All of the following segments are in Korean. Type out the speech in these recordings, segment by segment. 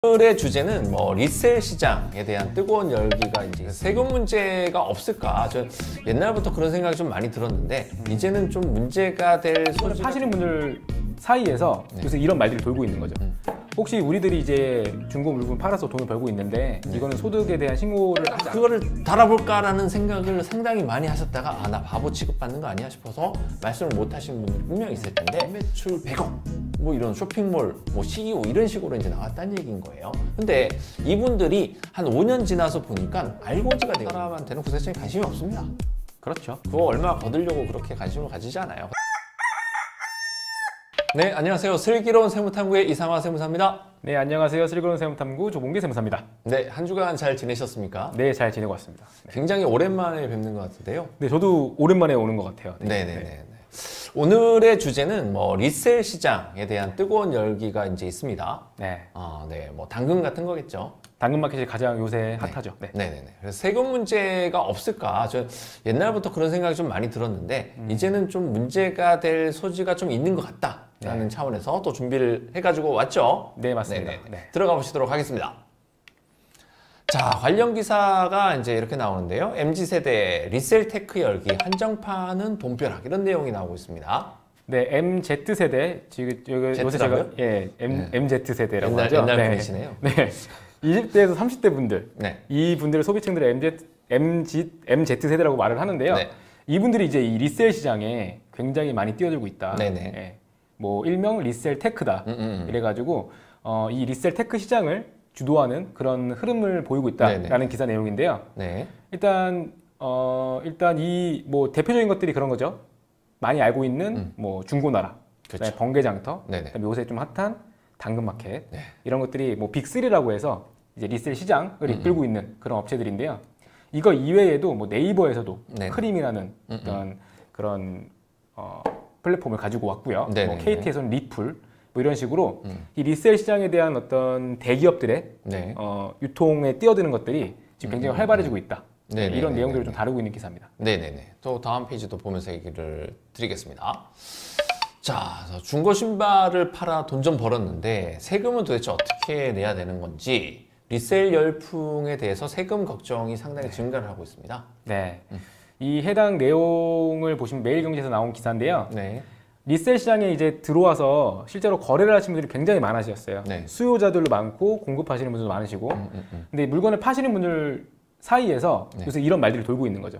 오늘의 주제는 리셀 시장에 대한 뜨거운 열기가 이제 세금 문제가 없을까? 저 옛날부터 그런 생각이 좀 많이 들었는데 이제는 좀 문제가 될 소지가 파시는 분들 사이에서 요새 이런 말들이 돌고 있는 거죠. 혹시 우리들이 이제 중고 물건 팔아서 돈을 벌고 있는데 이거는 소득에 대한 신고를 하지 않... 그거를 달아볼까라는 생각을 상당히 많이 하셨다가 나 바보 취급받는 거 아니야 싶어서 말씀을 못 하신 분들이 분명히 있을 텐데 매출 100억 뭐 이런 쇼핑몰 CEO 이런 식으로 이제 나왔다는 얘기인 거예요. 근데 이분들이 한 5년 지나서 보니까 알고지가 되고 사람한테는 구체적인 관심이 없습니다. 그렇죠. 그거 얼마 거두려고 그렇게 관심을 가지지 않아요. 네, 안녕하세요. 슬기로운 세무탐구의 이상화 세무사입니다. 네, 안녕하세요. 슬기로운 세무탐구 조봉기 세무사입니다. 네, 한 주간 잘 지내셨습니까? 네, 잘 지내고 왔습니다. 네. 굉장히 오랜만에 뵙는 것 같은데요. 네, 저도 오랜만에 오는 것 같아요. 네네네. 오늘의 주제는 리셀 시장에 대한 뜨거운 열기가 이제 있습니다. 네. 네, 당근 같은 거겠죠. 당근마켓이 가장 요새 핫하죠. 네. 네네네. 그래서 세금 문제가 없을까? 저 옛날부터 그런 생각이 좀 많이 들었는데 이제는 좀 문제가 될 소지가 좀 있는 것 같다라는 차원에서 또 준비를 해가지고 왔죠. 네, 맞습니다. 네. 들어가 보시도록 하겠습니다. 자, 관련 기사가 이제 이렇게 나오는데요. MZ세대 리셀 테크 열기 한정판은 돈벼락 이런 내용이 나오고 있습니다. 네, MZ세대 지금 요새 제가 MZ세대라고 옛날, 하죠. 옛날 분이시네요. 네. 20대에서 30대 분들, 네. 이 분들을 소비층들을 MZ세대라고 말을 하는데요. 네. 이분들이 이제 이 리셀 시장에 굉장히 많이 뛰어들고 있다. 네네. 네. 뭐 일명 리셀 테크다. 이래가지고 이 리셀 테크 시장을 주도하는 그런 흐름을 보이고 있다라는 네네. 기사 내용인데요. 네. 일단 이 뭐 대표적인 것들이 그런 거죠. 많이 알고 있는 뭐 중고나라, 그렇죠. 번개장터, 네네. 그다음에 요새 좀 핫한 당근마켓 네. 이런 것들이 뭐 빅3라고 해서 이제 리셀 시장을 이끌고 있는 그런 업체들인데요. 이거 이외에도 뭐 네이버에서도 네네. 크림이라는 어떤 그런 플랫폼을 가지고 왔고요. 뭐 네네네. KT에서는 리플 뭐 이런 식으로 이 리셀 시장에 대한 어떤 대기업들의 네. 유통에 뛰어드는 것들이 지금 굉장히 활발해지고 있다. 네네네. 이런 내용들을 좀 다루고 있는 기사입니다. 네네네. 또 다음 페이지도 보면서 얘기를 드리겠습니다. 자, 중고 신발을 팔아 돈 좀 벌었는데 세금은 도대체 어떻게 내야 되는 건지 리셀 열풍에 대해서 세금 걱정이 상당히 증가를 하고 있습니다. 네. 이 해당 내용을 보시면 매일경제에서 나온 기사인데요. 네. 리셀 시장에 이제 들어와서 실제로 거래를 하시는 분들이 굉장히 많으셨어요. 네. 수요자들도 많고 공급하시는 분들도 많으시고. 근데 물건을 파시는 분들 사이에서 요새 이런 말들이 돌고 있는 거죠.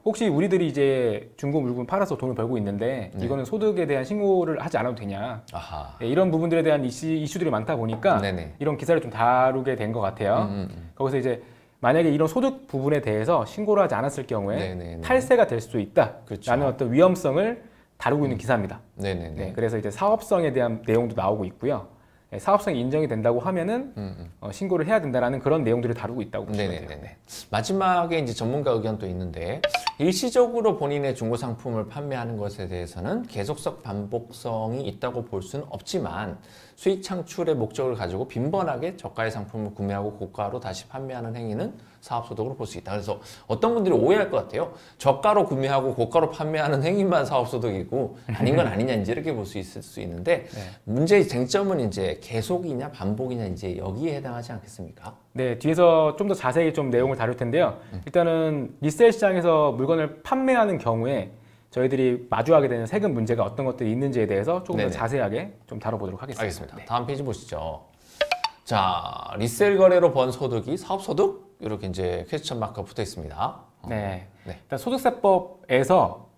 혹시 우리들이 이제 중고 물건 팔아서 돈을 벌고 있는데 이거는 소득에 대한 신고를 하지 않아도 되냐. 아하. 네, 이런 부분들에 대한 이슈들이 많다 보니까 네네. 이런 기사를 좀 다루게 된 것 같아요. 거기서 이제 만약에 이런 소득 부분에 대해서 신고를 하지 않았을 경우에 네네네. 탈세가 될 수도 있다라는 그렇죠. 어떤 위험성을 다루고 있는 기사입니다. 네네네. 네, 그래서 이제 사업성에 대한 내용도 나오고 있고요. 네, 사업성이 인정이 된다고 하면은 신고를 해야 된다라는 그런 내용들을 다루고 있다고 보시면 돼요. 네네네. 마지막에 이제 전문가 의견도 있는데 일시적으로 본인의 중고 상품을 판매하는 것에 대해서는 계속적 반복성이 있다고 볼 수는 없지만 수익 창출의 목적을 가지고 빈번하게 저가의 상품을 구매하고 고가로 다시 판매하는 행위는 사업소득으로 볼 수 있다. 그래서 어떤 분들이 오해할 것 같아요. 저가로 구매하고 고가로 판매하는 행위만 사업소득이고 아닌 건 아니냐 이제 이렇게 볼 수 있을 수 있는데 문제의 쟁점은 이제 계속이냐 반복이냐 이제 여기에 해당하지 않겠습니까? 네, 뒤에서 좀 더 자세히 좀 내용을 다룰 텐데요. 일단은 리셀 시장에서 물건을 판매하는 경우에 저희들이 마주하게 되는 세금 문제가 어떤 것들이 있는지에 대해서 조금 네네. 더 자세하게 좀 다뤄보도록 하겠습니다. 알겠습니다. 네. 다음 페이지 보시죠. 자, 리셀 거래로 번 소득이 사업소득? 이렇게 이제 퀘스천 마크가 붙어 있습니다. 네. 네. 일단 소득세법에서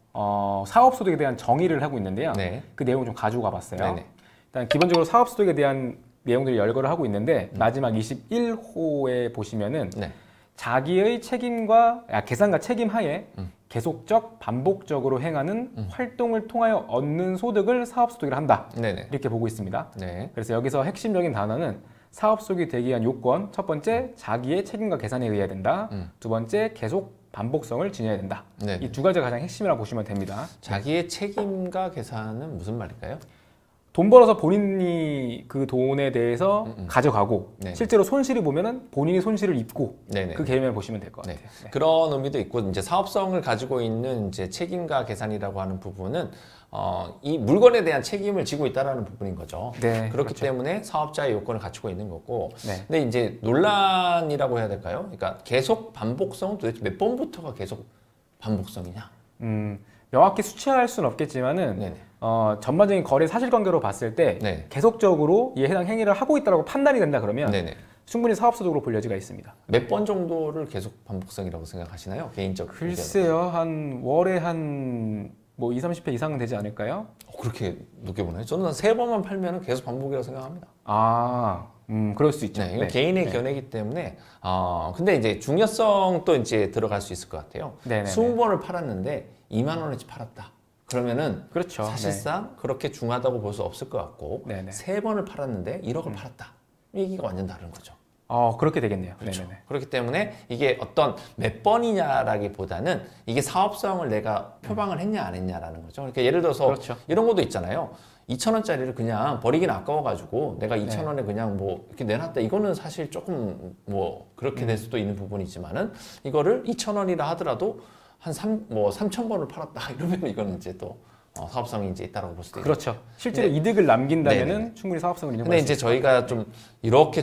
사업소득에 대한 정의를 하고 있는데요. 네. 그 내용을 좀 가지고 가봤어요. 네네. 일단 기본적으로 사업소득에 대한 내용들이 열거를 하고 있는데 마지막 21호에 보시면은 네. 자기의 책임과 계산과 책임 하에 계속적 반복적으로 행하는 활동을 통하여 얻는 소득을 사업소득이라 한다. 네네. 이렇게 보고 있습니다. 네. 그래서 여기서 핵심적인 단어는 사업소득이 되기 위한 요건, 첫 번째 자기의 책임과 계산에 의해야 된다. 두 번째 계속 반복성을 지녀야 된다. 네네. 이 두 가지가 가장 핵심이라고 보시면 됩니다. 자기의 책임과 계산은 무슨 말일까요? 돈 벌어서 본인이 그 돈에 대해서 가져가고 네. 실제로 손실이 보면은 본인이 손실을 입고 네네. 그 개념을 보시면 될 것 네. 같아요. 네. 그런 의미도 있고 이제 사업성을 가지고 있는 이제 책임과 계산이라고 하는 부분은 이 물건에 대한 책임을 지고 있다라는 부분인 거죠. 네, 그렇기 그렇죠. 때문에 사업자의 요건을 갖추고 있는 거고. 네. 근데 이제 논란이라고 해야 될까요? 그러니까 계속 반복성은 도대체 몇 번부터가 계속 반복성이냐? 명확히 수치화할 수는 없겠지만은 네네. 전반적인 거래 사실관계로 봤을 때 네. 계속적으로 이에 해당 행위를 하고 있다고 판단이 된다 그러면 네네. 충분히 사업소득으로 볼 여지가 있습니다. 몇 번 정도를 계속 반복성이라고 생각하시나요? 개인적 의견은? 글쎄요, 한 월에 한 뭐 20, 30회 이상은 되지 않을까요? 그렇게 높게 보나요? 저는 한 3번만 팔면 계속 반복이라고 생각합니다. 그럴 수 있죠. 네, 이건 개인의 견해이기 때문에 근데 이제 중요성도 이제 들어갈 수 있을 것 같아요. 네네네. 20번을 팔았는데 2만 원어치 팔았다. 그러면은 그렇죠. 사실상 그렇게 중하다고 볼 수 없을 것 같고 네네. 3번을 팔았는데 1억을 팔았다. 얘기가 완전 다른 거죠. 그렇게 되겠네요. 그렇죠. 네네네. 그렇기 때문에 이게 어떤 몇 번이냐라기보다는 이게 사업성을 내가 표방을 했냐 안 했냐라는 거죠. 그러니까 예를 들어서 그렇죠. 이런 것도 있잖아요. 2,000원짜리를 그냥 버리긴 아까워가지고 내가 2,000원에 그냥 뭐 이렇게 내놨다. 이거는 사실 조금 뭐 그렇게 될 수도 있는 부분이지만은 이거를 2,000원이라 하더라도 한 3,000번을 팔았다. 이러면 이거는 이제 또 사업성이 이제 있다고 볼 수도 있죠. 그렇죠. 실제로 네. 이득을 남긴다면은 네네네. 충분히 사업성을 근데 인정할 수 이제 있을 저희가 좀 이렇게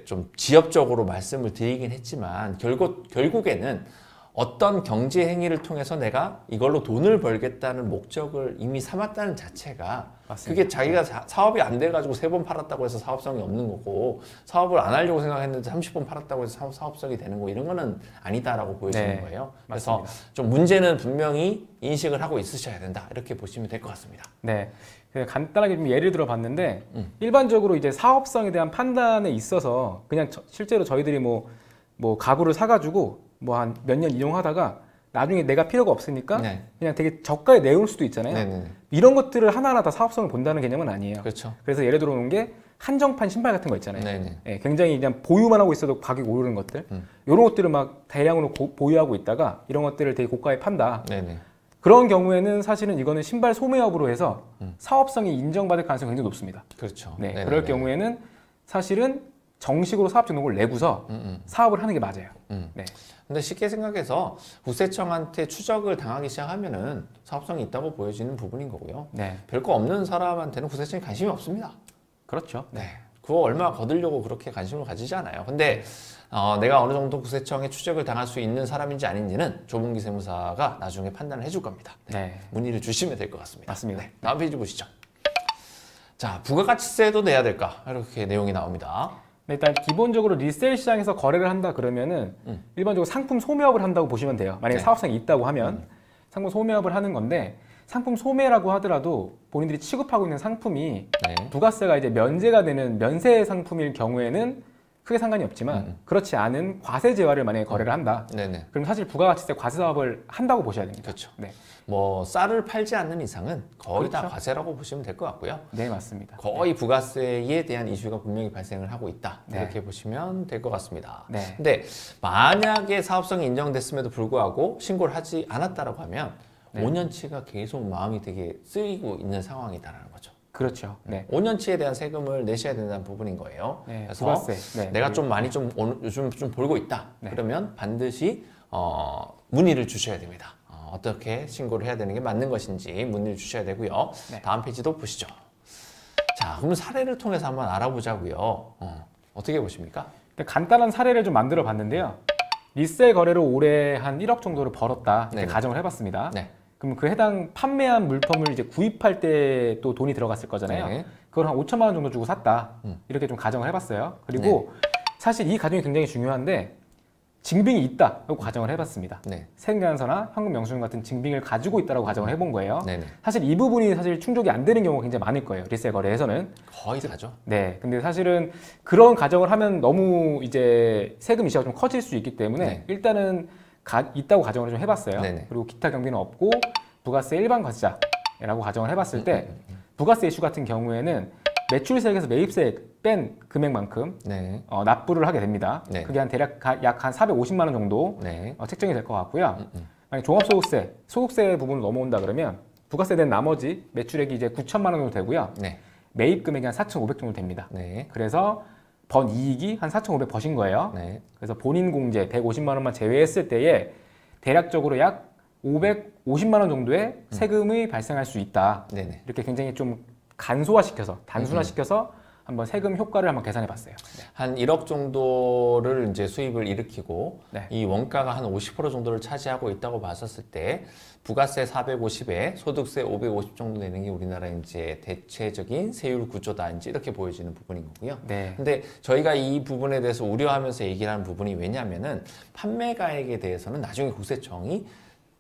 좀 지엽적으로 말씀을 드리긴 했지만 결국에는 어떤 경제 행위를 통해서 내가 이걸로 돈을 벌겠다는 목적을 이미 삼았다는 자체가 맞습니다. 그게 자기가 사업이 안 돼가지고 3번 팔았다고 해서 사업성이 없는 거고 사업을 안 하려고 생각했는데 30번 팔았다고 해서 사업성이 되는 거 이런 거는 아니다라고 보여지는 네, 거예요. 그래서 맞습니다. 좀 문제는 분명히 인식을 하고 있으셔야 된다 이렇게 보시면 될 것 같습니다. 네. 그냥 간단하게 좀 예를 들어 봤는데 일반적으로 이제 사업성에 대한 판단에 있어서 그냥 실제로 저희들이 뭐 가구를 사가지고 뭐 한 몇 년 이용하다가 나중에 내가 필요가 없으니까 네. 그냥 되게 저가에 내올 수도 있잖아요. 네네. 이런 것들을 하나하나 다 사업성을 본다는 개념은 아니에요. 그렇죠. 그래서 예를 들어 놓은 게 한정판 신발 같은 거 있잖아요. 네네. 예, 굉장히 그냥 보유만 하고 있어도 가격이 오르는 것들 이런 것들을 막 대량으로 보유하고 있다가 이런 것들을 되게 고가에 판다. 네네. 그런 경우에는 사실은 이거는 신발 소매업으로 해서 사업성이 인정받을 가능성이 굉장히 높습니다. 그렇죠. 네, 네네네. 그럴 경우에는 사실은 정식으로 사업 등록을 내고서 사업을 하는 게 맞아요. 네. 근데 쉽게 생각해서 국세청한테 추적을 당하기 시작하면은 사업성이 있다고 보여지는 부분인 거고요. 네. 별거 없는 사람한테는 국세청이 관심이 없습니다. 그렇죠. 네. 그거 얼마 거두려고 그렇게 관심을 가지지 않아요. 근데 내가 어느 정도 국세청에 추적을 당할 수 있는 사람인지 아닌지는 조문기 세무사가 나중에 판단을 해줄 겁니다. 네. 문의를 주시면 될 것 같습니다. 맞습니다. 네. 다음 페이지 보시죠. 자, 부가가치세도 내야 될까? 이렇게 내용이 나옵니다. 네, 일단 기본적으로 리셀 시장에서 거래를 한다 그러면은 일반적으로 상품 소매업을 한다고 보시면 돼요. 만약에 네. 사업성이 있다고 하면 상품 소매업을 하는 건데 상품 소매라고 하더라도 본인들이 취급하고 있는 상품이 네. 부가세가 이제 면제가 되는 면세 상품일 경우에는 크게 상관이 없지만 그렇지 않은 과세 제화를 만약에 거래를 한다. 네네. 그럼 사실 부가가치세 과세 사업을 한다고 보셔야 됩니다. 그렇죠. 네, 뭐 쌀을 팔지 않는 이상은 거의 다 그렇죠. 과세라고 보시면 될 것 같고요. 네 맞습니다. 거의 부가세에 대한 이슈가 분명히 발생을 하고 있다. 네. 이렇게 보시면 될 것 같습니다. 네. 근데 만약에 사업성이 인정됐음에도 불구하고 신고를 하지 않았다라고 하면 네. 5년치가 계속 마음이 되게 쓰이고 있는 상황이다라는 거죠. 그렇죠. 네. 5년치에 5년치에 대한 세금을 내셔야 된다는 부분인 거예요. 네, 그래서 부가세. 네. 내가 좀 많이 요즘 좀 벌고 있다. 네. 그러면 반드시 문의를 주셔야 됩니다. 어떻게 신고를 해야 되는 게 맞는 것인지 문의를 주셔야 되고요. 네. 다음 페이지도 보시죠. 자, 그럼 사례를 통해서 한번 알아보자고요. 어떻게 보십니까? 간단한 사례를 좀 만들어 봤는데요. 리셀 거래로 올해 한 1억 정도를 벌었다 이렇게 네네. 가정을 해봤습니다. 네. 그럼 그 해당 판매한 물품을 이제 구입할 때 또 돈이 들어갔을 거잖아요. 네. 그걸 한 5천만 원 정도 주고 샀다. 이렇게 좀 가정을 해봤어요. 그리고 사실 이 가정이 굉장히 중요한데 증빙이 있다 라고 가정을 해봤습니다. 네. 세금계산서나 현금영수증 같은 증빙을 가지고 있다라고 가정을 해본 거예요. 네네. 사실 이 부분이 사실 충족이 안 되는 경우가 굉장히 많을 거예요. 리셀 거래에서는. 거의 다죠. 네. 근데 사실은 그런 가정을 하면 너무 이제 세금 이슈가 좀 커질 수 있기 때문에 네. 일단은 있다고 가정을 좀 해봤어요. 네네. 그리고 기타 경비는 없고 부가세 일반 과세자라고 가정을 해봤을 때 부가세 이슈 같은 경우에는 매출세액에서 매입세액 뺀 금액만큼 네. 납부를 하게 됩니다. 네. 그게 한 대략 약 한 450만 원 정도 네. 책정이 될 것 같고요. 만약 종합소득세, 소득세 부분을 넘어온다 그러면 부가세 된 나머지 매출액이 이제 9천만 원 정도 되고요. 네. 매입 금액이 한 4,500 정도 됩니다. 네. 그래서 번 이익이 한 4,500 버신 거예요. 네. 그래서 본인 공제 150만 원만 제외했을 때에 대략적으로 약 550만 원 정도의 세금이 발생할 수 있다. 네네. 이렇게 굉장히 좀 간소화시켜서 단순화시켜서 한번 세금 효과를 한번 계산해 봤어요. 한 1억 정도를 이제 수입을 일으키고 네. 이 원가가 한 50% 정도를 차지하고 있다고 봤었을 때 부가세 450에 소득세 550 정도 내는 게 우리나라 이제 대체적인 세율 구조다 이제 이렇게 보여지는 부분인 거고요. 네. 근데 저희가 이 부분에 대해서 우려하면서 얘기를 하는 부분이 왜냐면은 판매가액에 대해서는 나중에 국세청이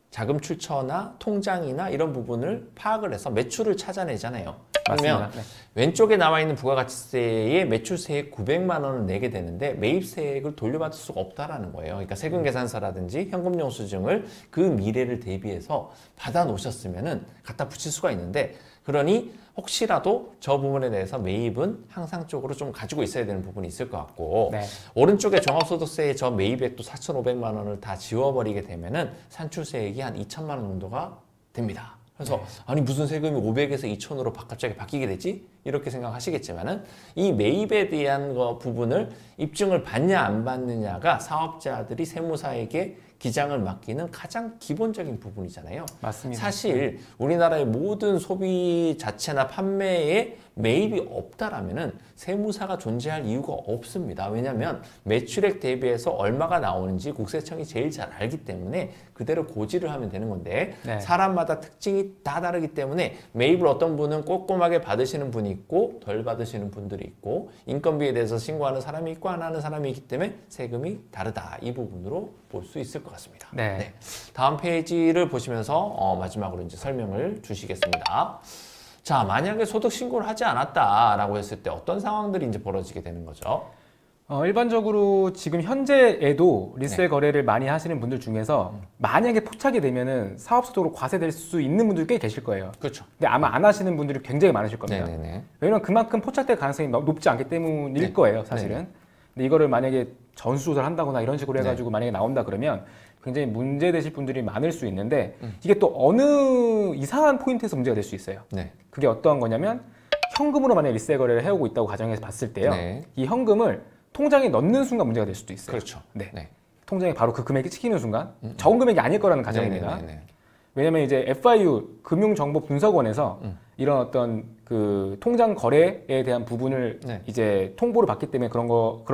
자금 출처나 통장이나 이런 부분을 파악을 해서 매출을 찾아내잖아요. 그러면 맞습니다. 네. 왼쪽에 나와 있는 부가가치세의 매출세액 900만 원을 내게 되는데 매입세액을 돌려받을 수가 없다라는 거예요. 그러니까 세금 계산서라든지 현금영수증을 그 미래를 대비해서 받아 놓으셨으면은 갖다 붙일 수가 있는데 그러니 혹시라도 저 부분에 대해서 매입은 항상적으로 좀 가지고 있어야 되는 부분이 있을 것 같고 네. 오른쪽에 종합소득세의 저 매입액도 4,500만 원을 다 지워버리게 되면은 산출세액이 한 2천만 원 정도가 됩니다. 그래서 아니 무슨 세금이 500에서 2천으로 갑자기 바뀌게 되지? 이렇게 생각하시겠지만은 이 매입에 대한 부분을 입증을 받냐 안 받느냐가 사업자들이 세무사에게 기장을 맡기는 가장 기본적인 부분이잖아요. 맞습니다. 사실 우리나라의 모든 소비 자체나 판매에 매입이 없다라면은 세무사가 존재할 이유가 없습니다. 왜냐하면 매출액 대비해서 얼마가 나오는지 국세청이 제일 잘 알기 때문에 그대로 고지를 하면 되는 건데 네. 사람마다 특징이 다 다르기 때문에 매입을 어떤 분은 꼼꼼하게 받으시는 분이 있고 덜 받으시는 분들이 있고 인건비에 대해서 신고하는 사람이 있고 안 하는 사람이 있기 때문에 세금이 다르다. 이 부분으로 볼 수 있을 것 같습니다. 네. 네. 다음 페이지를 보시면서 마지막으로 이제 설명을 주시겠습니다. 자, 만약에 소득 신고를 하지 않았다라고 했을 때 어떤 상황들이 이제 벌어지게 되는 거죠? 일반적으로 지금 현재에도 리셀 네. 거래를 많이 하시는 분들 중에서 만약에 포착이 되면은 사업소득으로 과세될 수 있는 분들이 꽤 계실 거예요. 그렇죠. 근데 아마 안 하시는 분들이 굉장히 많으실 겁니다. 네네네. 왜냐면 그만큼 포착될 가능성이 높지 않기 때문일 네. 거예요, 사실은. 근데 이거를 만약에 전수조사를 한다거나 이런 식으로 해가지고 만약에 나온다 그러면 굉장히 문제되실 분들이 많을 수 있는데 이게 또 어느 이상한 포인트에서 문제가 될 수 있어요. 네. 그게 어떠한 거냐면 현금으로 만약에 리셀 거래를 해오고 있다고 가정해서 봤을 때요. 네. 이 현금을 통장에 넣는 순간 문제가 될 수도 있어요. 그렇죠. 네. 네. 통장에 바로 그 금액이 찍히는 순간 적은 금액이 아닐 거라는 가정입니다. 네네네. 왜냐면 이제 FIU 금융정보분석원에서 이런 어떤 그 통장 거래에 대한 부분을 네. 이제 통보를 받기 때문에 그런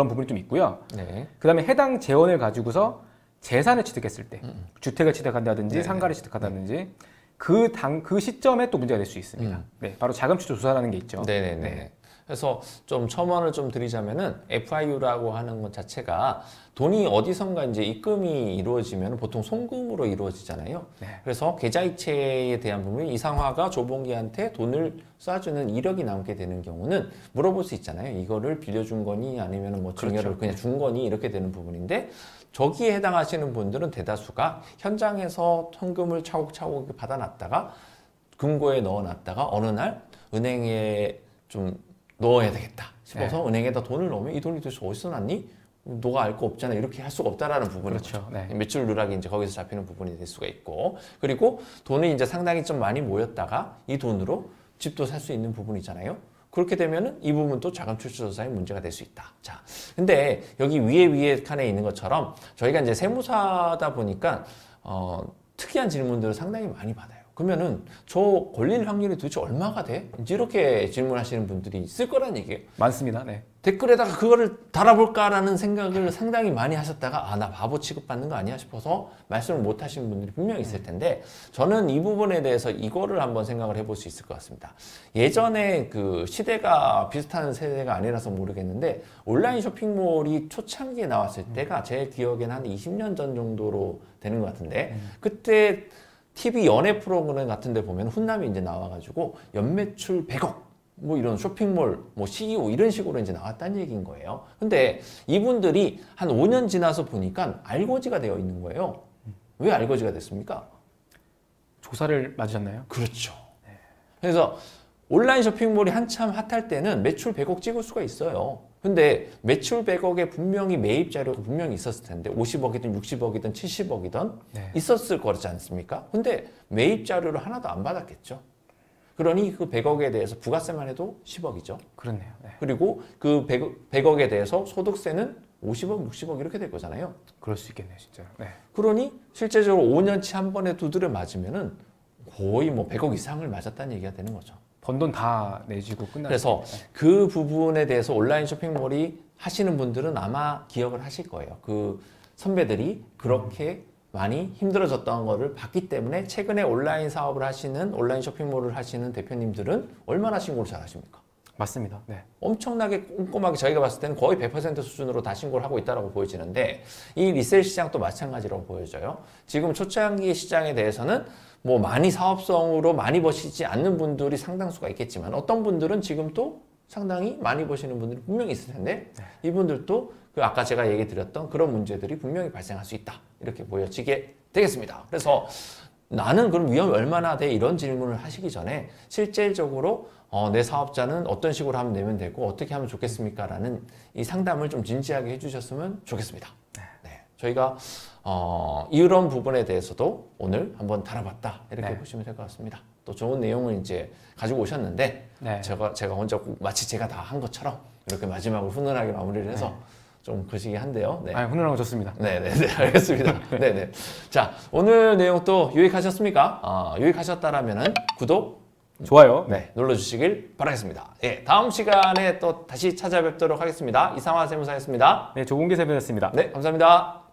부분이 좀 있고요. 네. 그다음에 해당 재원을 가지고서 재산을 취득했을 때 주택을 취득한다든지 네네. 상가를 취득한다든지 그 시점에 또 문제가 될 수 있습니다. 네, 바로 자금추적 조사라는 게 있죠. 네네네. 네. 그래서 좀 첨언을 좀 드리자면은 FIU라고 하는 것 자체가 돈이 어디선가 이제 입금이 이루어지면 보통 송금으로 이루어지잖아요. 네. 그래서 계좌이체에 대한 부분이 이상화가 조봉기한테 돈을 쏴주는 이력이 남게 되는 경우는 물어볼 수 있잖아요. 이거를 빌려준 거니 아니면 뭐 증여를 그렇죠. 그냥 준 거니 이렇게 되는 부분인데 저기에 해당하시는 분들은 대다수가 현장에서 현금을 차곡차곡 받아놨다가 금고에 넣어놨다가 어느 날 은행에 좀 넣어야 되겠다 싶어서 은행에다 돈을 넣으면 이 돈이 도대체 어디서 났니? 너가 알 거 없잖아. 이렇게 할 수가 없다라는 부분인 그렇죠. 거죠. 네. 매출 누락이 이제 거기서 잡히는 부분이 될 수가 있고 그리고 돈이 이제 상당히 좀 많이 모였다가 이 돈으로 집도 살 수 있는 부분이잖아요. 그렇게 되면은 이 부분도 자금 출처 조사에 문제가 될 수 있다. 자, 근데 여기 위에 칸에 있는 것처럼 저희가 이제 세무사다 보니까 특이한 질문들을 상당히 많이 받아요. 그러면은 저 걸릴 확률이 도대체 얼마가 돼? 이제 이렇게 질문하시는 분들이 있을 거란 얘기예요. 많습니다. 네. 댓글에다가 그거를 달아볼까라는 생각을 상당히 많이 하셨다가 나 바보 취급받는 거 아니야 싶어서 말씀을 못 하시는 분들이 분명히 있을 텐데 저는 이 부분에 대해서 이거를 한번 생각을 해볼 수 있을 것 같습니다. 예전에 그 시대가 비슷한 세대가 아니라서 모르겠는데 온라인 쇼핑몰이 초창기에 나왔을 때가 제 기억에는 한 20년 전 정도로 되는 것 같은데 그때 TV 연예 프로그램 같은 데 보면 훈남이 이제 나와가지고 연매출 100억 뭐 이런 쇼핑몰 뭐 CEO 이런 식으로 이제 나왔다는 얘기인 거예요. 근데 이분들이 한 5년 지나서 보니까 알고지가 되어 있는 거예요. 왜 알고지가 됐습니까? 조사를 맞으셨나요? 그렇죠. 그래서 온라인 쇼핑몰이 한참 핫할 때는 매출 100억 찍을 수가 있어요. 근데 매출 100억에 분명히 매입 자료가 분명히 있었을 텐데 50억이든 60억이든 70억이든 네. 있었을 거지 않습니까? 근데 매입 자료를 하나도 안 받았겠죠. 그러니 그 100억에 대해서 부가세만 해도 10억이죠. 그렇네요. 네. 그리고 그 100억에 대해서 소득세는 50억, 60억 이렇게 될 거잖아요. 그럴 수 있겠네요, 진짜. 네. 그러니 실제적으로 5년치 한 번에 두드려 맞으면은 거의 뭐 100억 이상을 맞았다는 얘기가 되는 거죠. 번 돈 다 내주고 끝날 그래서 그 부분에 대해서 온라인 쇼핑몰이 하시는 분들은 아마 기억을 하실 거예요. 그 선배들이 그렇게 많이 힘들어졌던 거를 봤기 때문에 최근에 온라인 사업을 하시는 온라인 쇼핑몰을 하시는 대표님들은 얼마나 신고를 잘 하십니까? 맞습니다. 네. 엄청나게 꼼꼼하게 저희가 봤을 때는 거의 100% 수준으로 다 신고를 하고 있다고 보여지는데 이 리셀 시장도 마찬가지라고 보여져요. 지금 초창기 시장에 대해서는 뭐 많이 사업성으로 많이 버시지 않는 분들이 상당수가 있겠지만 어떤 분들은 지금 또 상당히 많이 버시는 분들이 분명히 있을 텐데 이분들도 그 아까 제가 얘기 드렸던 그런 문제들이 분명히 발생할 수 있다. 이렇게 보여지게 되겠습니다. 그래서 나는 그럼 위험이 얼마나 돼? 이런 질문을 하시기 전에 실질적으로 내 사업자는 어떤 식으로 하면 내면 되고 어떻게 하면 좋겠습니까? 라는 이 상담을 좀 진지하게 해주셨으면 좋겠습니다. 네, 저희가 이런 부분에 대해서도 오늘 한번 다뤄봤다. 이렇게 네. 보시면 될 것 같습니다. 또 좋은 내용을 이제 가지고 오셨는데 네. 제가 혼자 마치 제가 다 한 것처럼 이렇게 마지막으로 훈훈하게 마무리를 해서 좀 거시기 한데요. 네. 훈훈한 거 좋습니다. 네네네, 알겠습니다. 네네. 자, 오늘 내용 또 유익하셨습니까? 유익하셨다라면은 구독, 좋아요. 네, 눌러주시길 바라겠습니다. 예, 다음 시간에 또 다시 찾아뵙도록 하겠습니다. 이상화 세무사였습니다. 네, 조공기 세분이었습니다. 네, 감사합니다.